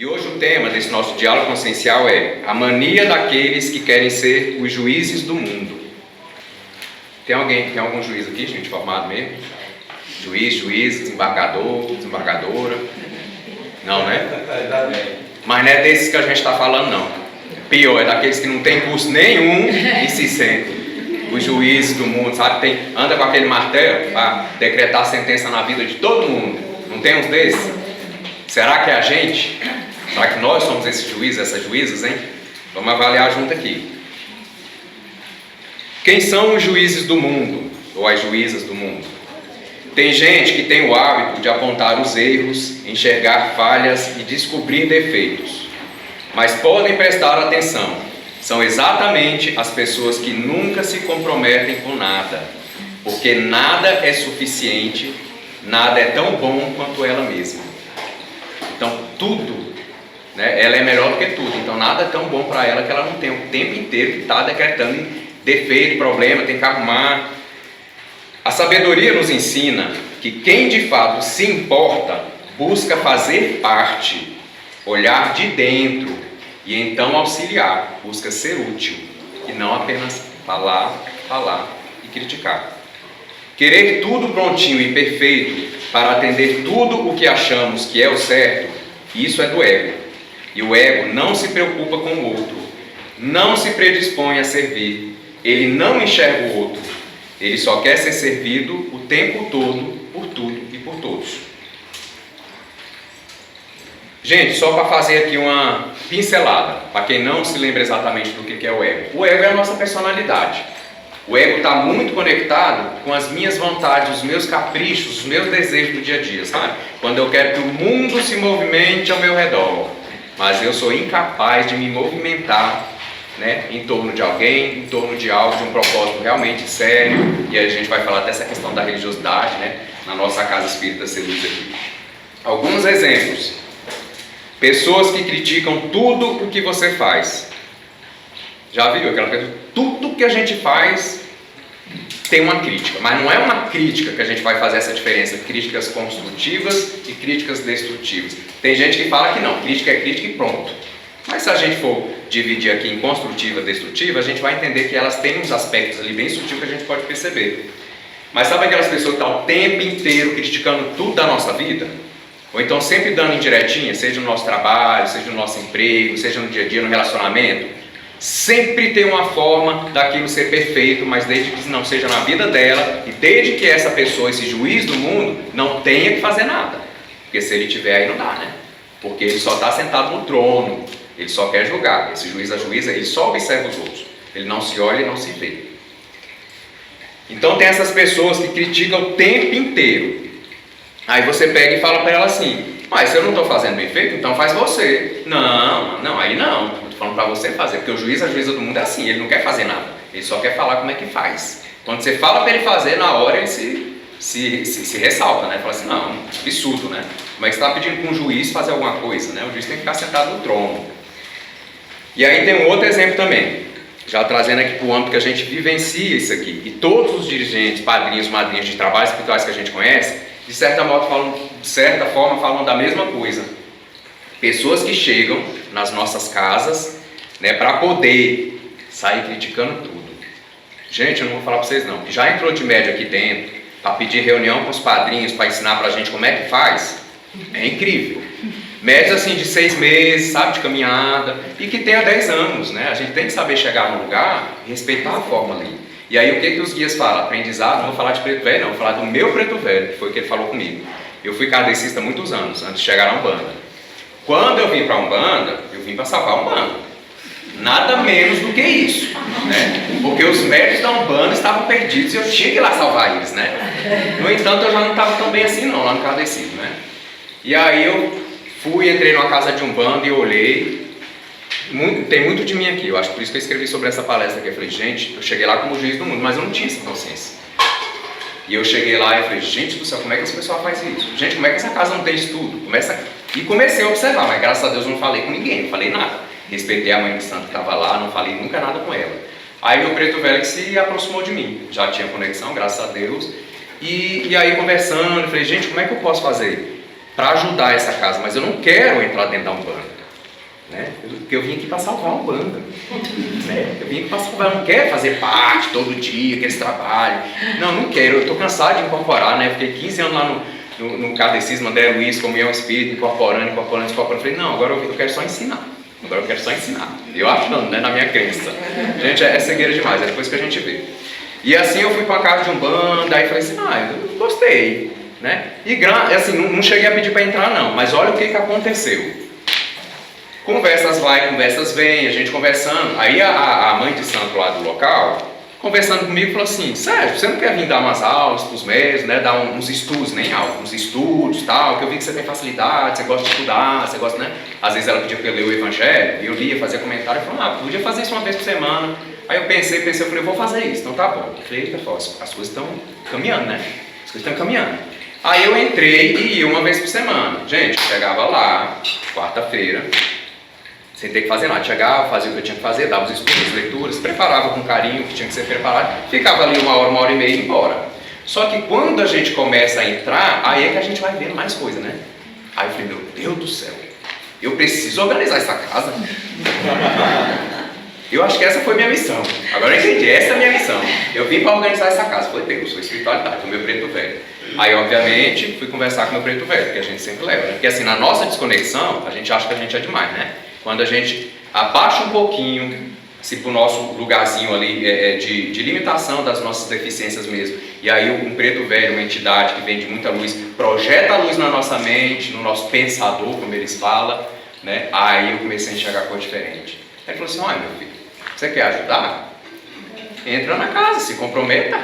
E hoje o tema desse nosso diálogo consciencial é a mania daqueles que querem ser os juízes do mundo. Tem algum juiz aqui, gente, formado mesmo? Juiz, desembargador, desembargadora? Não, né? Mas não é desses que a gente está falando, não. Pior, é daqueles que não tem curso nenhum e se sentem os juízes do mundo, sabe? Anda com aquele martelo para decretar sentença na vida de todo mundo. Não tem uns desses? Será que é a gente? Será que nós somos esses juízes, essas juízas, hein? Vamos avaliar junto aqui. Quem são os juízes do mundo? Ou as juízas do mundo? Tem gente que tem o hábito de apontar os erros, enxergar falhas e descobrir defeitos. Mas podem prestar atenção, são exatamente as pessoas que nunca se comprometem com nada, porque nada é suficiente, nada é tão bom quanto ela mesma. Então tudo, né, ela é melhor do que tudo, então nada é tão bom para ela que ela não tem o tempo inteiro que está decretando defeito, problema, tem que arrumar. A sabedoria nos ensina que quem de fato se importa busca fazer parte, olhar de dentro e então auxiliar, busca ser útil e não apenas falar e criticar. Querer tudo prontinho e perfeito para atender tudo o que achamos que é o certo, isso é do ego. E o ego não se preocupa com o outro, não se predispõe a servir, ele não enxerga o outro, ele só quer ser servido o tempo todo, por tudo e por todos. Gente, só para fazer aqui uma pincelada, para quem não se lembra exatamente do que é o ego. O ego é a nossa personalidade. O ego está muito conectado com as minhas vontades, os meus caprichos, os meus desejos do dia a dia, sabe? Quando eu quero que o mundo se movimente ao meu redor, mas eu sou incapaz de me movimentar, né, em torno de alguém, em torno de algo, de um propósito realmente sério. E aí a gente vai falar dessa questão da religiosidade, né, na nossa casa espírita Celuz aqui. Alguns exemplos. Pessoas que criticam tudo o que você faz. Já viu aquela coisa? Tudo que a gente faz tem uma crítica, mas não é uma crítica que a gente vai fazer essa diferença, críticas construtivas e críticas destrutivas. Tem gente que fala que não, crítica é crítica e pronto. Mas se a gente for dividir aqui em construtiva e destrutiva, a gente vai entender que elas têm uns aspectos ali bem sutis que a gente pode perceber. Mas sabe aquelas pessoas que estão o tempo inteiro criticando tudo da nossa vida? Ou então sempre dando indiretinha, seja no nosso trabalho, seja no nosso emprego, seja no dia a dia, no relacionamento? Sempre tem uma forma daquilo ser perfeito, mas desde que não seja na vida dela e desde que essa pessoa, esse juiz do mundo, não tenha que fazer nada. Porque se ele tiver aí não dá, né? Porque ele só está sentado no trono, ele só quer julgar. Esse juiz, a juíza, ele só observa os outros. Ele não se olha e não se vê. Então tem essas pessoas que criticam o tempo inteiro. Aí você pega e fala para ela assim: mas se eu não estou fazendo bem feito, então faz você. Não, aí não. Estou falando para você fazer, porque o juiz, a juíza do mundo é assim, ele não quer fazer nada, ele só quer falar como é que faz. Quando você fala para ele fazer, na hora ele se ressalta, né? Fala assim: não, absurdo, né? Como é que você está pedindo para um juiz fazer alguma coisa, né? O juiz tem que ficar sentado no trono. E aí tem um outro exemplo também, já trazendo aqui para o âmbito que a gente vivencia isso aqui. E todos os dirigentes, padrinhos, madrinhas de trabalhos espirituais que a gente conhece, de certa forma falam da mesma coisa. Pessoas que chegam nas nossas casas, né, para poder sair criticando tudo. Gente, eu não vou falar para vocês não. Já entrou de médio aqui dentro para pedir reunião com os padrinhos para ensinar para a gente como é que faz? É incrível. Médios assim de 6 meses, sabe, de caminhada, e que tem há 10 anos, né? A gente tem que saber chegar no lugar e respeitar a forma ali. E aí o que os guias falam? Aprendizado, não vou falar de preto velho não, vou falar do meu preto velho, que foi o que ele falou comigo. Eu fui kardecista há muitos anos, antes de chegar à Umbanda. Quando eu vim para a Umbanda, eu vim para salvar a Umbanda. Nada menos do que isso, né? Porque os médios da Umbanda estavam perdidos e eu tinha que ir lá salvar eles, né? No entanto, eu já não estava tão bem assim não, lá no kardecismo, né? E aí eu entrei numa casa de Umbanda e olhei. Tem muito de mim aqui, eu acho por isso que eu escrevi sobre essa palestra aqui. Eu falei, gente, eu cheguei lá como juiz do mundo, mas eu não tinha essa consciência. E eu cheguei lá e falei, gente do céu, como é que esse pessoal faz isso? Gente, como é que essa casa não tem estudo? E comecei a observar, mas graças a Deus eu não falei com ninguém, não falei nada. Respeitei a mãe de santo que estava lá, não falei nunca nada com ela. Aí o preto velho que se aproximou de mim, já tinha conexão, graças a Deus. E aí conversando, eu falei, gente, como é que eu posso fazer para ajudar essa casa? Mas eu não quero entrar dentro da Umbanda. né? Porque eu vim aqui para salvar a Umbanda, né? Eu vim aqui para salvar, eu não quero fazer parte todo dia, aqueles trabalhos. Não quero, eu estou cansado de incorporar, né? Eu fiquei 15 anos lá no catecismo, André Luiz, comunhão espírita, incorporando. Eu falei, não, agora eu quero só ensinar. Agora eu quero só ensinar. Eu achando, né, na minha crença. Gente, é cegueira demais, é depois que a gente vê. E assim eu fui para a casa de Umbanda, aí falei assim, eu gostei, né? E assim, não cheguei a pedir para entrar não, mas olha o que aconteceu. Conversas vai, conversas vem, a gente conversando. Aí a mãe de santo lá do local, conversando comigo, falou assim, Sérgio, você não quer vir dar umas aulas para os médicos, né? Dar uns estudos, nem aulas, uns estudos e tal, que eu vi que você tem facilidade, você gosta de estudar, você gosta, né? Às vezes ela pedia para eu ler o Evangelho, e eu lia, fazia comentário, e falava, podia fazer isso uma vez por semana. Aí eu pensei, eu falei, vou fazer isso, então tá bom. Eu falei, eita, as coisas estão caminhando, né? As coisas estão caminhando. Aí eu entrei e ia uma vez por semana. Gente, chegava lá, quarta-feira, sem ter que fazer nada, chegava, fazia o que eu tinha que fazer, dava os estudos, as leituras, preparava com carinho o que tinha que ser preparado, ficava ali uma hora e meia e ia embora. Só que quando a gente começa a entrar, aí é que a gente vai vendo mais coisa, né? Aí eu falei, meu Deus do céu, eu preciso organizar essa casa. Eu acho que essa foi minha missão. Agora eu entendi, essa é a minha missão. Eu vim para organizar essa casa, foi Deus, foi espiritualidade, foi meu preto velho. Aí, obviamente, fui conversar com meu preto velho, que a gente sempre leva, né? Porque assim, na nossa desconexão, a gente acha que a gente é demais, né? Quando a gente abaixa um pouquinho, se para o nosso lugarzinho ali de limitação das nossas deficiências mesmo, e aí um preto velho, uma entidade que vem de muita luz, projeta a luz na nossa mente, no nosso pensador, como eles falam, né? Aí eu comecei a enxergar coisa diferente. Aí ele falou assim, olha meu filho, você quer ajudar? Entra na casa, se comprometa,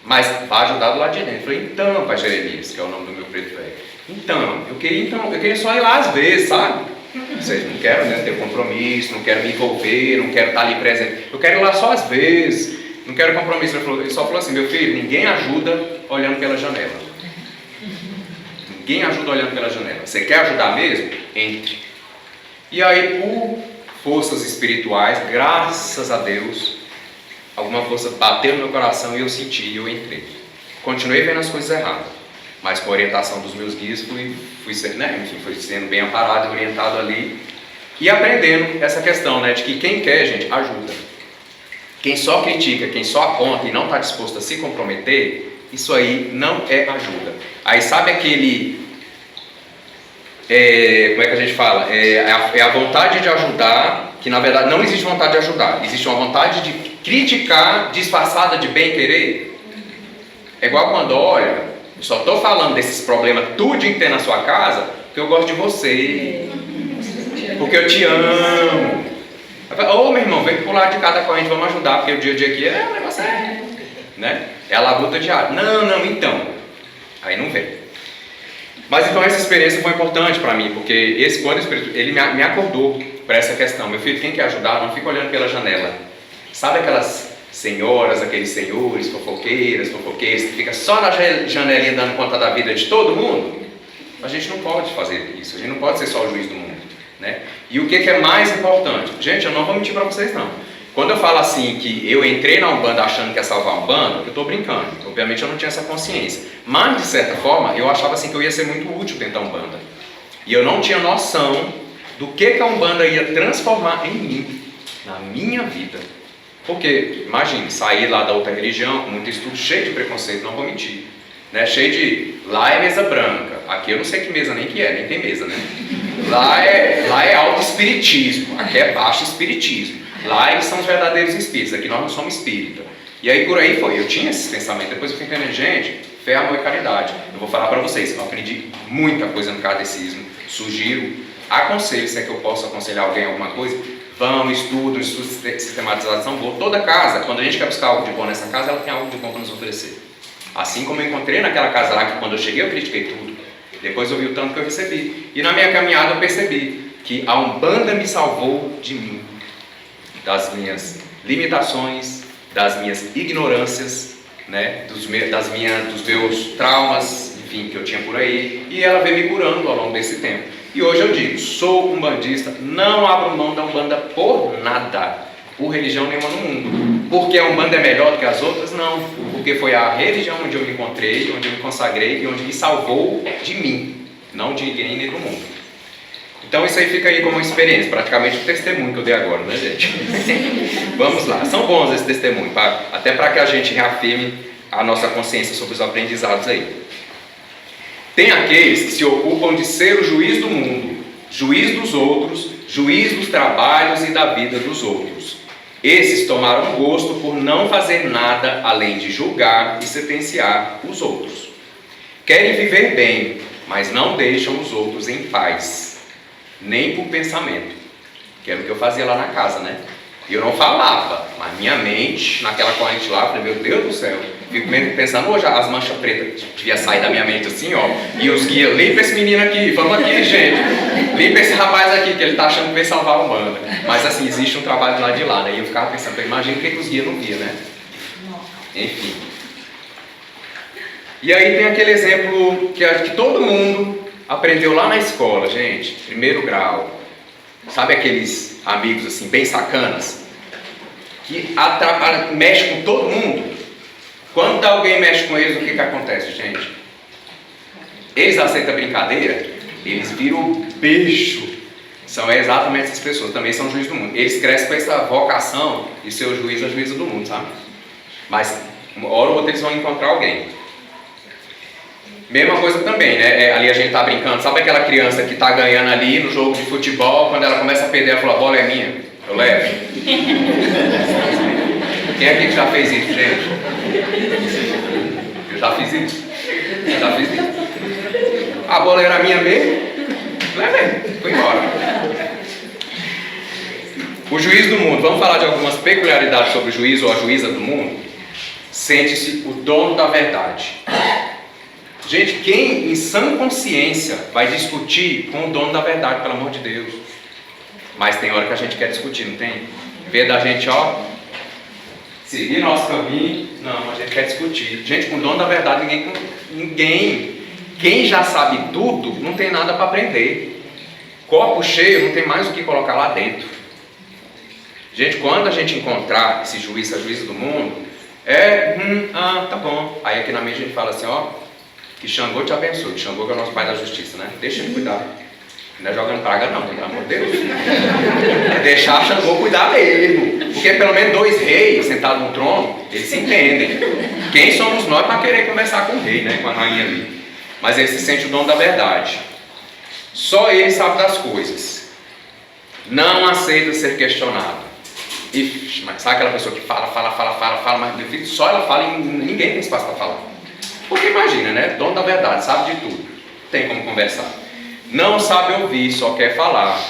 mas vai ajudar do lado de dentro. Eu falei, então, pai Jeremias, que é o nome do meu preto velho, então, eu queria só ir lá às vezes, sabe? Vocês não quero, né, ter compromisso, não quero me envolver, não quero estar ali presente, eu quero ir lá só às vezes, não quero compromisso. Ele só falou assim, meu filho, ninguém ajuda olhando pela janela. Ninguém ajuda olhando pela janela. Você quer ajudar mesmo? Entre. E aí, por forças espirituais, graças a Deus, alguma força bateu no meu coração e eu senti, e eu entrei. Continuei vendo as coisas erradas, mas com a orientação dos meus guias fui sendo bem amparado e orientado ali e aprendendo essa questão, né, de que quem quer, gente, ajuda. Quem só critica, quem só aponta e não está disposto a se comprometer, isso aí não é ajuda. Aí sabe aquele... como é que a gente fala? É a vontade de ajudar, que na verdade não existe vontade de ajudar, existe uma vontade de criticar disfarçada de bem querer. É igual quando olha, eu só estou falando desses problemas tudo que tem na sua casa porque eu gosto de você, porque eu te amo. Ô meu irmão, vem pro lado de cada corrente, vamos ajudar, porque o dia a dia aqui o negócio né? É a labuta diária. Não, então. Aí não vem. Mas então essa experiência foi importante para mim, porque quando o Espírito, ele me acordou para essa questão. Meu filho, quem quer ajudar, não fica olhando pela janela. Sabe aquelas senhoras, aqueles senhores, fofoqueiros, que fica só na janelinha dando conta da vida de todo mundo? A gente não pode fazer isso, a gente não pode ser só o juiz do mundo, né? E o que é mais importante? Gente, eu não vou mentir para vocês não. Quando eu falo assim que eu entrei na Umbanda achando que ia salvar a Umbanda, eu estou brincando. Obviamente eu não tinha essa consciência. Mas, de certa forma, eu achava assim que eu ia ser muito útil dentro da Umbanda. E eu não tinha noção do que a Umbanda ia transformar em mim, na minha vida. Porque, imagine, sair lá da outra religião, com muito estudo, cheio de preconceito, não vou mentir. Né? Cheio de, lá é mesa branca, aqui eu não sei que mesa nem que é, nem tem mesa, né? Lá é alto espiritismo, aqui é baixo espiritismo. Lá eles são os verdadeiros espíritos, aqui nós não somos espíritas. E aí por aí foi, eu tinha esses pensamentos, depois eu fui entendendo, gente, fé, amor e caridade. Eu vou falar para vocês, eu aprendi muita coisa no kardecismo, sugiro, aconselho, se é que eu posso aconselhar alguém alguma coisa, vão, estudo de sistematização, vou. Toda casa, quando a gente quer buscar algo de bom nessa casa, ela tem algo de bom para nos oferecer. Assim como eu encontrei naquela casa lá, que quando eu cheguei eu critiquei tudo, depois eu vi o tanto que eu recebi. E na minha caminhada eu percebi que a Umbanda me salvou de mim, das minhas limitações, das minhas ignorâncias, né, dos meus traumas, enfim, que eu tinha por aí, e ela veio me curando ao longo desse tempo. E hoje eu digo, sou umbandista, não abro mão da Umbanda por nada, por religião nenhuma no mundo. Porque a Umbanda é melhor do que as outras? Não, porque foi a religião onde eu me encontrei, onde eu me consagrei e onde me salvou de mim, não de ninguém nem do mundo. Então isso aí fica aí como experiência, praticamente o testemunho que eu dei agora, né, gente? Vamos lá, são bons esses testemunhos, até para que a gente reafirme a nossa consciência sobre os aprendizados aí. Tem aqueles que se ocupam de ser o juiz do mundo, juiz dos outros, juiz dos trabalhos e da vida dos outros. Esses tomaram gosto por não fazer nada além de julgar e sentenciar os outros. Querem viver bem, mas não deixam os outros em paz, nem por pensamento, que era o que eu fazia lá na casa, né? Eu não falava, mas minha mente, naquela corrente lá, eu falei, meu Deus do céu, fico pensando, hoje as manchas pretas devia sair da minha mente assim, ó, e os guias, limpa esse menino aqui, vamos aqui, gente, limpa esse rapaz aqui, que ele tá achando que vai salvar a Umbanda. Mas assim, existe um trabalho lá de lá, né? E eu ficava pensando, imagina o que os guias não viam, né? Enfim. E aí tem aquele exemplo que todo mundo aprendeu lá na escola, gente, primeiro grau. Sabe aqueles amigos assim, bem sacanas? Que mexe com todo mundo. Quando alguém mexe com eles, o que acontece, gente? Eles aceitam a brincadeira, eles viram bicho. São exatamente essas pessoas, também são juízes do mundo. Eles crescem com essa vocação de ser o juiz, a juíza do mundo, sabe? Mas, uma hora ou outra, eles vão encontrar alguém. Mesma coisa também, né? Ali a gente tá brincando. Sabe aquela criança que tá ganhando ali no jogo de futebol, quando ela começa a perder, ela fala, a bola é minha, eu levo. Quem aqui que já fez isso, gente? Eu já fiz isso. A bola era minha mesmo? Levei, fui embora. O juiz do mundo. Vamos falar de algumas peculiaridades sobre o juiz ou a juíza do mundo? Sente-se o dono da verdade. Gente, quem em sã consciência vai discutir com o dono da verdade, pelo amor de Deus? Mas tem hora que a gente quer discutir, não tem? Em vez da gente, ó, seguir nosso caminho, não, a gente quer discutir. Gente, com o dono da verdade, ninguém, quem já sabe tudo, não tem nada para aprender. Copo cheio, não tem mais o que colocar lá dentro. Gente, quando a gente encontrar esse juiz, essa juíza do mundo, tá bom. Aí aqui na mente a gente fala assim, ó, que Xangô te abençoe, que Xangô que é o nosso pai da justiça, né? Deixa ele cuidar. Não é jogando praga não, pelo amor de Deus. É deixar Xangô cuidar mesmo. Porque pelo menos 2 reis sentados no trono, eles se entendem. Quem somos nós para querer conversar com o rei, né? Com a rainha ali. Mas ele se sente o dono da verdade. Só ele sabe das coisas. Não aceita ser questionado. Ixi, mas sabe aquela pessoa que fala, mas só ela fala e ninguém tem espaço para falar. Porque imagina, né? Dono da verdade, sabe de tudo. Tem como conversar. Não sabe ouvir, só quer falar.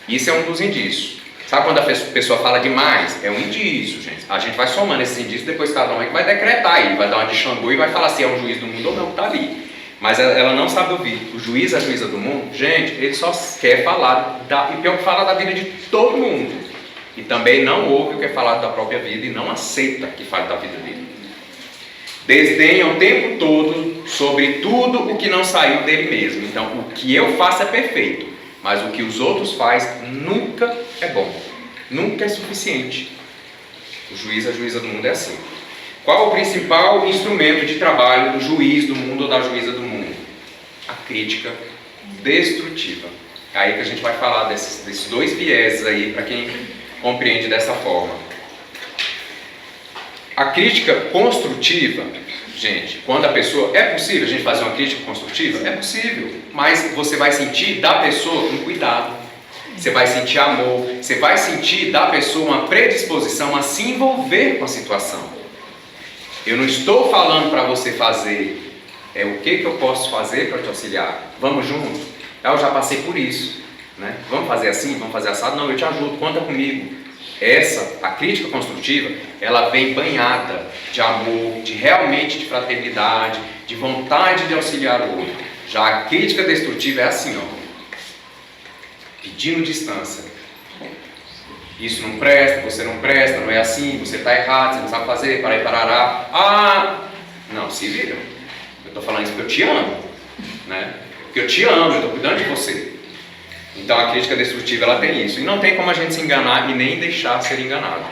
Isso é um dos indícios. Sabe quando a pessoa fala demais? É um indício, gente. A gente vai somando esses indícios, depois cada um vai decretar aí, vai dar uma de Xangô e vai falar se é um juiz do mundo ou não, tá ali. Mas ela não sabe ouvir. O juiz, a juíza do mundo, gente, ele só quer falar, e pior que falar da vida de todo mundo. E também não ouve o que é falado da própria vida e não aceita que fale da vida dele. Desdenha o tempo todo sobre tudo o que não saiu dele mesmo. Então, o que eu faço é perfeito, mas o que os outros fazem nunca é bom, nunca é suficiente. O juiz, a juíza do mundo é assim. Qual o principal instrumento de trabalho do juiz do mundo ou da juíza do mundo? A crítica destrutiva. É aí que a gente vai falar desses 2 vieses aí, para quem compreende dessa forma. A crítica construtiva, gente, quando a pessoa... É possível a gente fazer uma crítica construtiva? É possível, mas você vai sentir da pessoa um cuidado. Você vai sentir amor, você vai sentir da pessoa uma predisposição a se envolver com a situação. Eu não estou falando para você fazer, o que eu posso fazer para te auxiliar? Vamos juntos? Eu já passei por isso, né? Vamos fazer assim, vamos fazer assado? Não, eu te ajudo, conta comigo. A crítica construtiva, ela vem banhada de amor, realmente de fraternidade, de vontade de auxiliar o outro. Já a crítica destrutiva é assim, ó, pedindo distância. Isso não presta, você não presta, não é assim, você está errado, você não sabe fazer, para aí, parará. Não, se vira. Eu estou falando isso porque eu te amo, né? Porque eu te amo, eu estou cuidando de você. Então a crítica destrutiva, ela tem isso. E não tem como a gente se enganar e nem deixar ser enganado.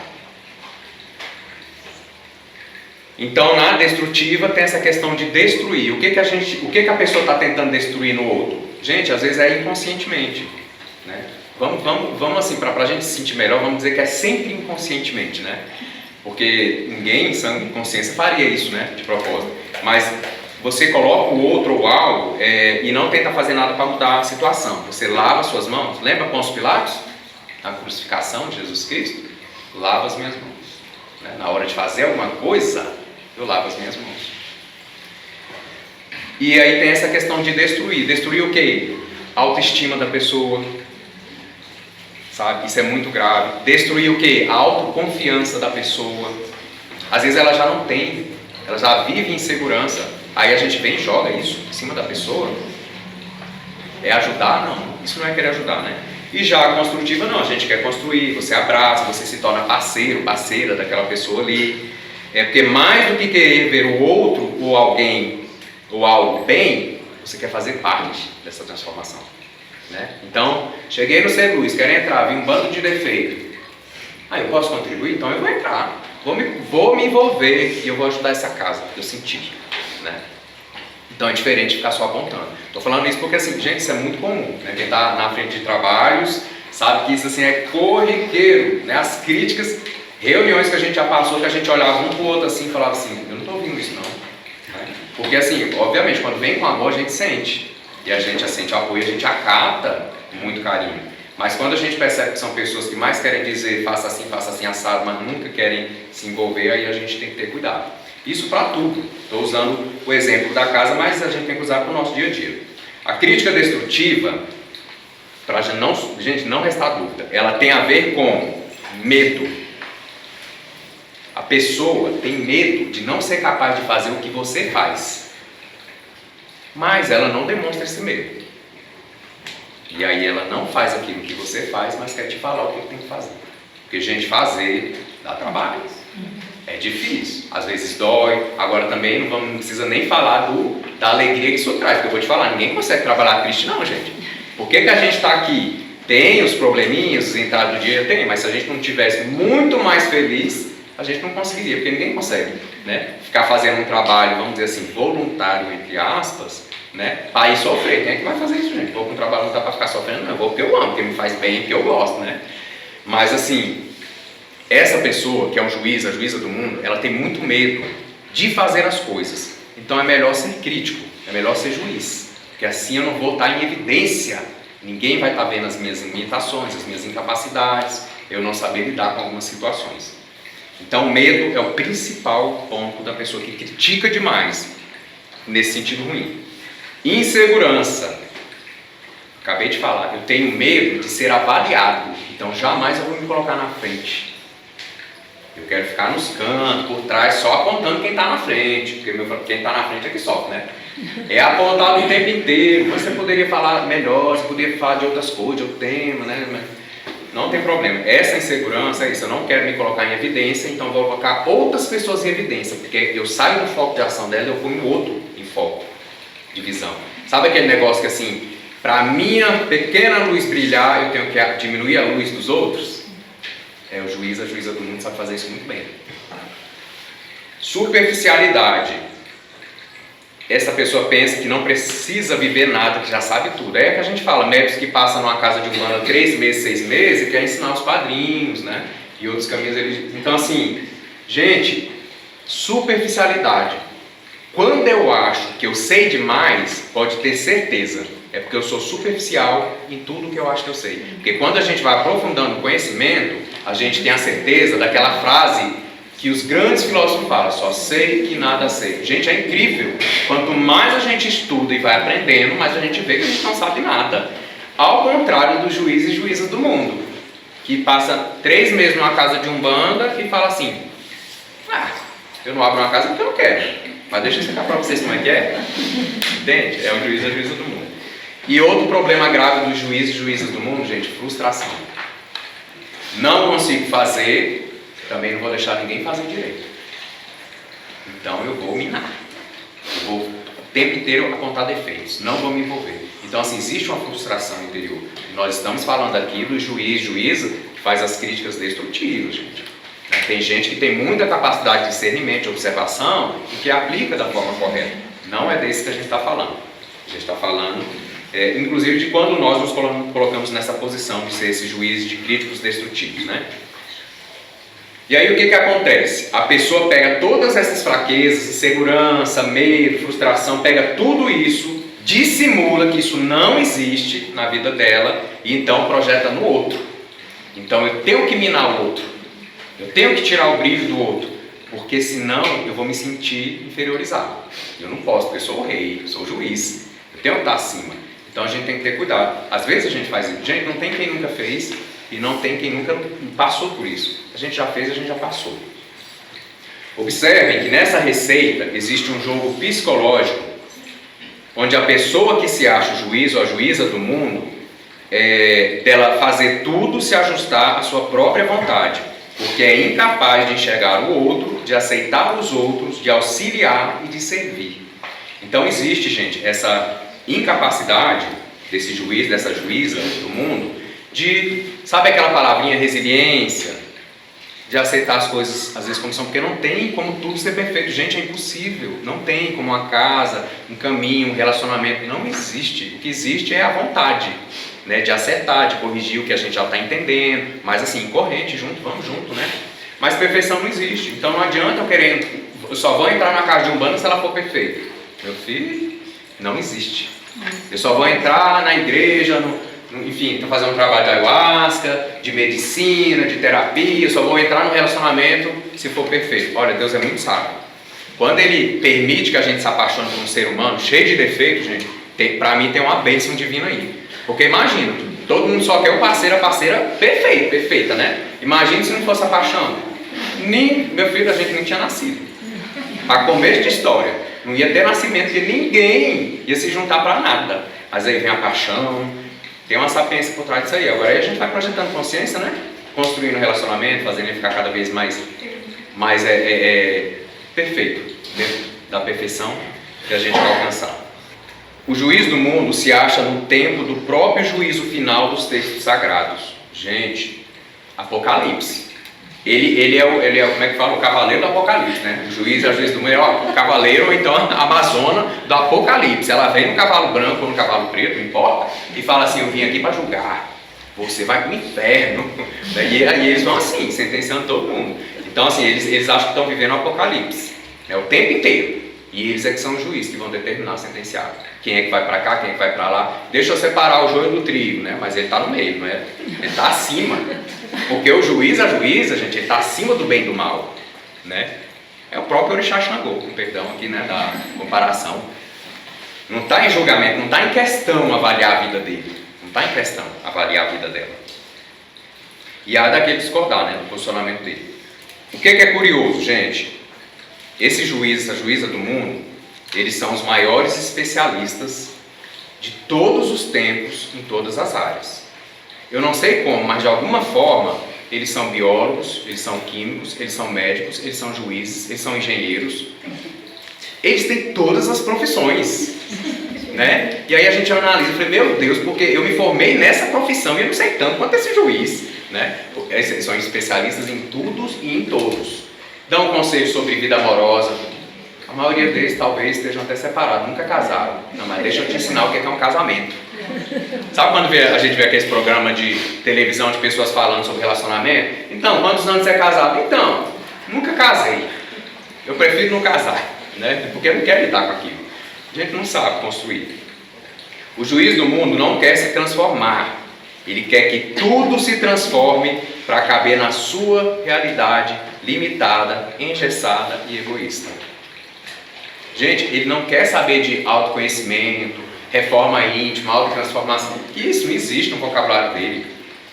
Então na destrutiva tem essa questão de destruir. O que a pessoa está tentando destruir no outro? Gente, às vezes é inconscientemente. né? Vamos assim, para a gente se sentir melhor, vamos dizer que é sempre inconscientemente, né? Porque ninguém em sã consciência faria isso, né? De propósito. Mas você coloca o outro ou algo e não tenta fazer nada para mudar a situação. Você lava suas mãos. Lembra Pôncio Pilatos? Na crucificação de Jesus Cristo? Lava as minhas mãos. Né? Na hora de fazer alguma coisa, eu lavo as minhas mãos. E aí tem essa questão de destruir. Destruir o quê? A autoestima da pessoa. Sabe? Isso é muito grave. Destruir o quê? A autoconfiança da pessoa. Às vezes ela já não tem. Ela já vive em insegurança. Aí a gente vem e joga isso em cima da pessoa. É ajudar? Não. Isso não é querer ajudar, né? E já a construtiva, não. A gente quer construir. Você abraça, você se torna parceiro, parceira daquela pessoa ali. É porque mais do que querer ver o outro ou alguém ou algo bem, você quer fazer parte dessa transformação, né? Então, cheguei no Ser Luz, quero entrar, vi um bando de defeito. Eu posso contribuir? Então eu vou entrar. Vou me envolver e eu vou ajudar essa casa, porque eu senti, né? Então é diferente de ficar só apontando. Estou falando isso porque, assim, gente, isso é muito comum, né? Quem está na frente de trabalhos sabe que isso, assim, é corriqueiro, né? As críticas, reuniões que a gente já passou, que a gente olhava um para o outro assim e falava assim, eu não estou ouvindo isso não. Porque, assim, obviamente, quando vem com amor, a gente sente. E a gente sente o apoio, a gente acata muito carinho. Mas quando a gente percebe que são pessoas que mais querem dizer faça assim, assado, mas nunca querem se envolver, aí a gente tem que ter cuidado. Isso para tudo. Estou usando o exemplo da casa, mas a gente tem que usar para o nosso dia a dia. A crítica destrutiva, para a gente não restar dúvida, ela tem a ver com medo. A pessoa tem medo de não ser capaz de fazer o que você faz, mas ela não demonstra esse medo. E aí ela não faz aquilo que você faz, mas quer te falar o que tem que fazer. Porque, gente, fazer dá trabalho. É difícil, às vezes dói. Agora também não precisa nem falar da alegria que isso traz, porque eu vou te falar, ninguém consegue trabalhar triste não, gente. Por que a gente está aqui? Tem os probleminhas, os entradas do dia, tem, mas se a gente não tivesse muito mais feliz, a gente não conseguiria, porque ninguém consegue, né? Ficar fazendo um trabalho, vamos dizer assim, voluntário, entre aspas, né? Para ir sofrer. Quem é que vai fazer isso, gente? Vou para um trabalho não dá para ficar sofrendo, não. Eu vou porque eu amo, porque me faz bem, porque eu gosto, né? Mas, assim, essa pessoa que é um juiz, a juíza do mundo, ela tem muito medo de fazer as coisas. Então é melhor ser crítico, é melhor ser juiz, porque assim eu não vou estar em evidência. Ninguém vai estar vendo as minhas limitações, as minhas incapacidades, eu não saber lidar com algumas situações. Então, o medo é o principal ponto da pessoa que critica demais, nesse sentido ruim. Insegurança. Acabei de falar, eu tenho medo de ser avaliado, então jamais eu vou me colocar na frente. Eu quero ficar nos cantos, por trás, só apontando quem está na frente, porque quem está na frente é que sofre, né? É apontado o tempo inteiro, você poderia falar melhor, você poderia falar de outras coisas, de outro tema, né? Não tem problema. Essa insegurança é isso. Eu não quero me colocar em evidência, então eu vou colocar outras pessoas em evidência, porque eu saio do foco de ação dela e eu ponho outro em foco de visão. Sabe aquele negócio que, assim, para a minha pequena luz brilhar, eu tenho que diminuir a luz dos outros? O juiz, a juíza do mundo sabe fazer isso muito bem. Superficialidade. Essa pessoa pensa que não precisa viver nada, que já sabe tudo. É que a gente fala, médicos que passam numa casa de Umbanda 3 meses, 6 meses, e quer ensinar os padrinhos, né? E outros caminhos. Então, assim, gente, superficialidade. Quando eu acho que eu sei demais, pode ter certeza, é porque eu sou superficial em tudo que eu acho que eu sei. Porque quando a gente vai aprofundando o conhecimento, a gente tem a certeza daquela frase que os grandes filósofos falam, só sei que nada sei. Gente, é incrível. Quanto mais a gente estuda e vai aprendendo, mais a gente vê que a gente não sabe nada. Ao contrário dos juízes e juízas do mundo, que passa 3 meses numa casa de Umbanda e fala assim, eu não abro uma casa porque eu não quero, mas deixa eu explicar para vocês como é que é. Entende? É o juiz e a juíza do mundo. E outro problema grave dos juízes e juízas do mundo, gente, frustração. Não consigo fazer, também não vou deixar ninguém fazer direito. Então eu vou minar. Eu vou o tempo inteiro apontar defeitos. Não vou me envolver. Então, assim, existe uma frustração interior. Nós estamos falando aqui do juiz, juíza, que faz as críticas destrutivas, gente. Tem gente que tem muita capacidade de discernimento, de observação, e que aplica da forma correta. Não é desse que a gente está falando. A gente está falando inclusive de quando nós nos colocamos nessa posição de ser esse juiz de críticos destrutivos, né? E aí o que acontece? A pessoa pega todas essas fraquezas, insegurança, medo, frustração, pega tudo isso, dissimula que isso não existe na vida dela e então projeta no outro. Então eu tenho que minar o outro, eu tenho que tirar o brilho do outro, porque senão eu vou me sentir inferiorizado. Eu não posso, porque eu sou o rei, eu sou o juiz, eu tenho que estar acima. Então a gente tem que ter cuidado. Às vezes a gente faz isso. Gente, não tem quem nunca fez e não tem quem nunca passou por isso. A gente já fez, a gente já passou. Observem que nessa receita existe um jogo psicológico onde a pessoa que se acha o juiz ou a juíza do mundo, dela fazer tudo se ajustar à sua própria vontade, porque é incapaz de enxergar o outro, de aceitar os outros, de auxiliar e de servir. Então existe, gente, essa incapacidade desse juiz, dessa juíza do mundo, de, sabe aquela palavrinha resiliência, de aceitar as coisas às vezes como são, porque não tem como tudo ser perfeito. Gente, é impossível. Não tem como uma casa, um caminho, um relacionamento. Não existe. O que existe é a vontade, né, de acertar, de corrigir o que a gente já está entendendo, mas assim, corrente, junto, vamos junto, né? Mas perfeição não existe. Então não adianta eu só vou entrar na casa de Umbanda se ela for perfeita. Meu filho, não existe. Eu só vou entrar na igreja, enfim, estou fazendo um trabalho de ayahuasca, de medicina, de terapia, eu só vou entrar no relacionamento se for perfeito. Olha, Deus é muito sábio. Quando Ele permite que a gente se apaixone por um ser humano cheio de defeitos, gente, para mim tem uma bênção divina aí. Porque imagina, todo mundo só quer o parceiro, a parceira perfeita, né? Imagina se não fosse a paixão. Meu filho, a gente nem tinha nascido. Para começo de história, não ia ter nascimento de ninguém, ia se juntar para nada. Mas aí vem a paixão, tem uma sapiência por trás disso aí. Agora aí a gente vai projetando consciência, né? Construindo um relacionamento, fazendo ele ficar cada vez mais perfeito, dentro da perfeição que a gente vai alcançar. O juiz do mundo se acha no tempo do próprio juízo final dos textos sagrados. Gente, Apocalipse. Ele é como é que fala? O cavaleiro do Apocalipse, né? O juiz, às vezes, do mundo é o cavaleiro, ou então a amazona do Apocalipse. Ela vem no cavalo branco ou no cavalo preto, não importa, e fala assim: eu vim aqui para julgar, você vai para o inferno. E aí eles vão assim, sentenciando todo mundo. Então, assim, eles acham que estão vivendo o Apocalipse, o tempo inteiro. E eles é que são os juízes que vão determinar o sentenciado. Quem é que vai para cá, quem é que vai para lá. Deixa eu separar o joio do trigo, né? Mas ele está no meio, não é? Ele está acima. Porque o juiz, a juíza, gente, ele está acima do bem e do mal, né? É o próprio Orixá Xangô, com perdão aqui, né, da comparação. Não está em julgamento, não está em questão avaliar a vida dele. Não está em questão avaliar a vida dela. E há daquele discordar, né, do posicionamento dele. O que é curioso, gente? Esse juiz, essa juíza do mundo, eles são os maiores especialistas de todos os tempos, em todas as áreas. Eu não sei como, mas de alguma forma, eles são biólogos, eles são químicos, eles são médicos, eles são juízes, eles são engenheiros. Eles têm todas as profissões, né? E aí a gente analisa e fala, meu Deus, porque eu me formei nessa profissão e eu não sei tanto quanto esse juiz, né? Eles são especialistas em tudo e em todos. Dão conselhos sobre vida amorosa. A maioria deles talvez estejam até separados, nunca casaram. Não, mas deixa eu te ensinar o que é um casamento. Sabe quando a gente vê aqueles programas de televisão de pessoas falando sobre relacionamento? Então, quantos anos você é casado? Então, nunca casei. Eu prefiro não casar, né? Porque eu não quero lidar com aquilo. A gente não sabe construir. O juiz do mundo não quer se transformar. Ele quer que tudo se transforme para caber na sua realidade limitada, engessada e egoísta. Gente, ele não quer saber de autoconhecimento, reforma íntima, autotransformação. Isso não existe no vocabulário dele.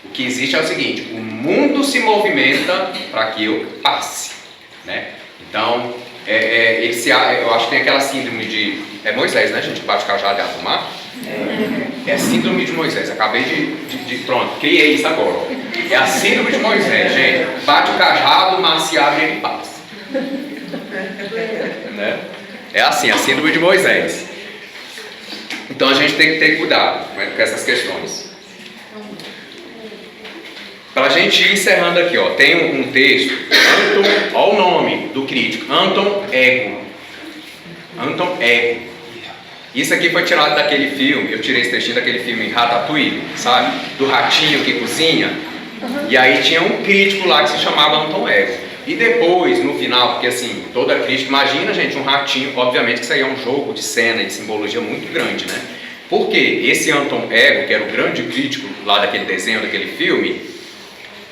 O que existe é o seguinte: o mundo se movimenta para que eu passe, né? Então, eu acho que tem aquela síndrome de... É Moisés, né, gente? Que bate o cajado e abre o mar. É a síndrome de Moisés. Acabei pronto, criei isso agora. É a síndrome de Moisés, gente. Bate o cajado, o mar se abre e ele passa. Né? É assim, a síndrome de Moisés. Então a gente tem que ter cuidado com essas questões. Para a gente ir encerrando aqui, ó, tem um texto, olha o nome do crítico, Anton Ego. Anton Ego. Isso aqui foi tirado daquele filme, eu tirei esse textinho daquele filme Ratatouille, sabe? Do ratinho que cozinha. E aí tinha um crítico lá que se chamava Anton Ego. E depois, no final, porque assim, toda crítica, imagina, gente, um ratinho, obviamente que isso aí é um jogo de cena e de simbologia muito grande, né? Porque esse Anton Ego, que era o grande crítico lá daquele desenho, daquele filme,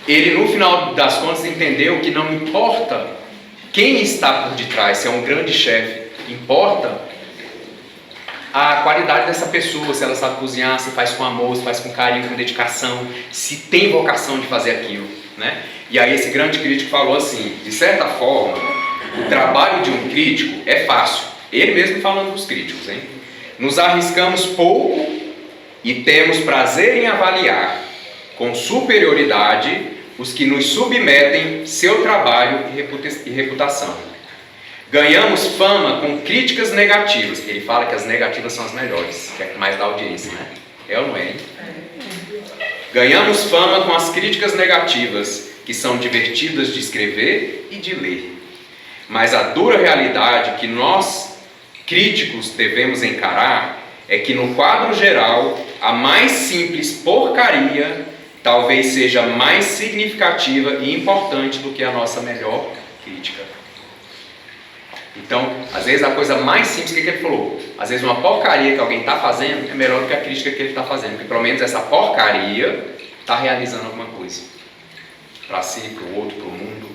ele no final das contas entendeu que não importa quem está por detrás, se é um grande chefe, importa a qualidade dessa pessoa, se ela sabe cozinhar, se faz com amor, se faz com carinho, com dedicação, se tem vocação de fazer aquilo, né? E aí esse grande crítico falou assim, de certa forma, o trabalho de um crítico é fácil. Ele mesmo falando dos críticos, hein? Nos arriscamos pouco e temos prazer em avaliar com superioridade os que nos submetem seu trabalho e reputação. Ganhamos fama com críticas negativas. Ele fala que as negativas são as melhores, que é mais da audiência, né? É ou não é, hein? Ganhamos fama com as críticas negativas, que são divertidas de escrever e de ler. Mas a dura realidade que nós, críticos, devemos encarar é que no quadro geral, a mais simples porcaria talvez seja mais significativa e importante do que a nossa melhor crítica. Então, às vezes a coisa mais simples, o que ele falou? Às vezes uma porcaria que alguém está fazendo é melhor do que a crítica que ele está fazendo, porque pelo menos essa porcaria está realizando alguma coisa. Para si, para o outro, para o mundo.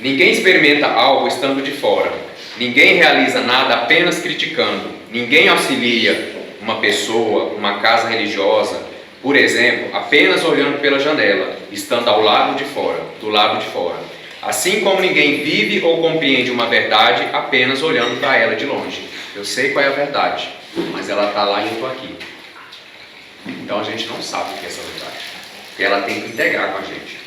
Ninguém experimenta algo estando de fora. Ninguém realiza nada apenas criticando. Ninguém auxilia uma pessoa, uma casa religiosa, por exemplo, apenas olhando pela janela, estando ao lado de fora, do lado de fora. Assim como ninguém vive ou compreende uma verdade apenas olhando para ela de longe. Eu sei qual é a verdade, mas ela está lá e eu estou aqui. Então a gente não sabe o que é essa verdade. E ela tem que integrar com a gente.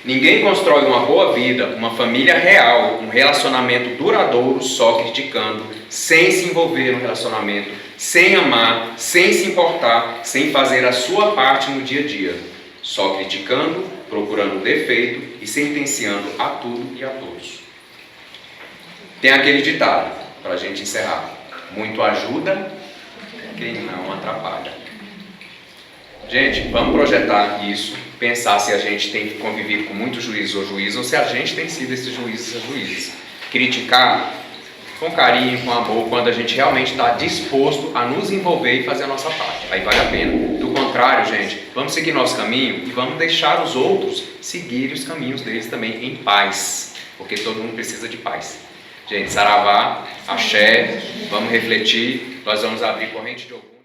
Ninguém constrói uma boa vida, uma família real, um relacionamento duradouro só criticando, sem se envolver no relacionamento, sem amar, sem se importar, sem fazer a sua parte no dia a dia. Só criticando, procurando defeito e sentenciando a tudo e a todos. Tem aquele ditado, para a gente encerrar: muito ajuda quem não atrapalha. Gente, vamos projetar isso, pensar se a gente tem convivido com muitos juízes ou juízes, ou se a gente tem sido esses juízes ou juízes. Criticar com carinho, com amor, quando a gente realmente está disposto a nos envolver e fazer a nossa parte. Aí vale a pena. Do contrário, gente, vamos seguir nosso caminho e vamos deixar os outros seguirem os caminhos deles também em paz, porque todo mundo precisa de paz. Gente, saravá, axé, vamos refletir, nós vamos abrir corrente de Ogum.